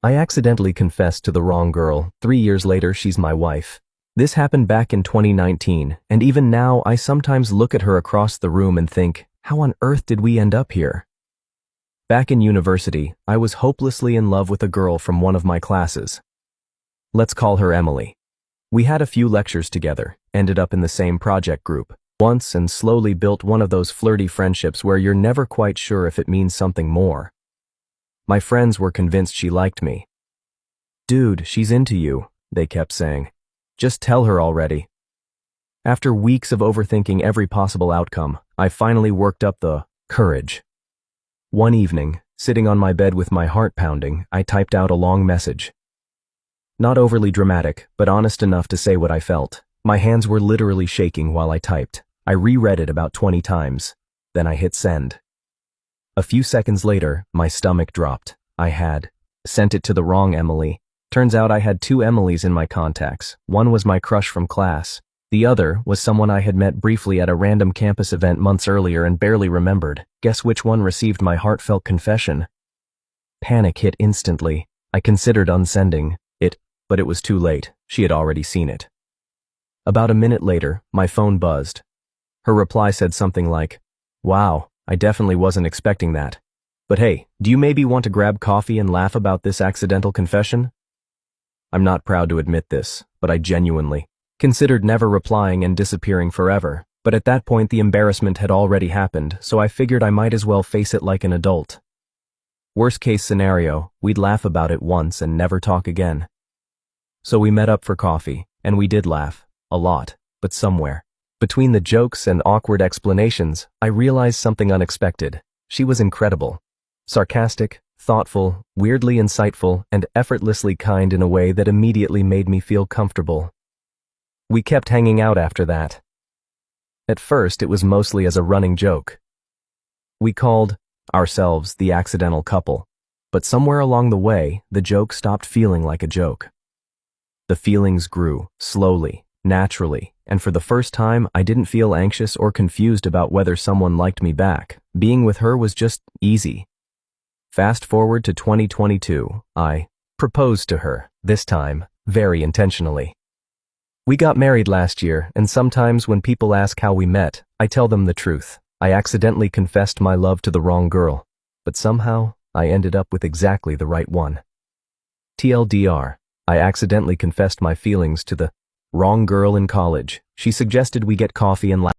I accidentally confessed to the wrong girl. 3 years later, she's my wife. This happened back in 2019, and even now I sometimes look at her across the room and think, how on earth did we end up here? Back in university, I was hopelessly in love with a girl from one of my classes. Let's call her Emily. We had a few lectures together, ended up in the same project group once, and slowly built one of those flirty friendships where you're never quite sure if it means something more. My friends were convinced she liked me. Dude, she's into you, they kept saying. Just tell her already. After weeks of overthinking every possible outcome, I finally worked up the courage. One evening, sitting on my bed with my heart pounding, I typed out a long message. Not overly dramatic, but honest enough to say what I felt. My hands were literally shaking while I typed. I reread it about 20 times. Then I hit send. A few seconds later, my stomach dropped. I had sent it to the wrong Emily. Turns out I had two Emilys in my contacts. One was my crush from class. The other was someone I had met briefly at a random campus event months earlier and barely remembered. Guess which one received my heartfelt confession? Panic hit instantly. I considered unsending it, but it was too late. She had already seen it. About a minute later, my phone buzzed. Her reply said something like, "Wow, I definitely wasn't expecting that. But hey, do you maybe want to grab coffee and laugh about this accidental confession?" I'm not proud to admit this, but I genuinely considered never replying and disappearing forever. But at that point the embarrassment had already happened, so I figured I might as well face it like an adult. Worst case scenario, we'd laugh about it once and never talk again. So we met up for coffee, and we did laugh. A lot, but somewhere between the jokes and awkward explanations, I realized something unexpected. She was incredible. Sarcastic, thoughtful, weirdly insightful, and effortlessly kind in a way that immediately made me feel comfortable. We kept hanging out after that. At first, it was mostly as a running joke. We called ourselves the accidental couple, but somewhere along the way, the joke stopped feeling like a joke. The feelings grew, slowly, naturally, and for the first time, I didn't feel anxious or confused about whether someone liked me back. Being with her was just easy. Fast forward to 2022, I proposed to her, this time, very intentionally. We got married last year, and sometimes when people ask how we met, I tell them the truth. I accidentally confessed my love to the wrong girl, but somehow, I ended up with exactly the right one. TLDR, I accidentally confessed my feelings to the wrong girl in college. She suggested we get coffee and laugh.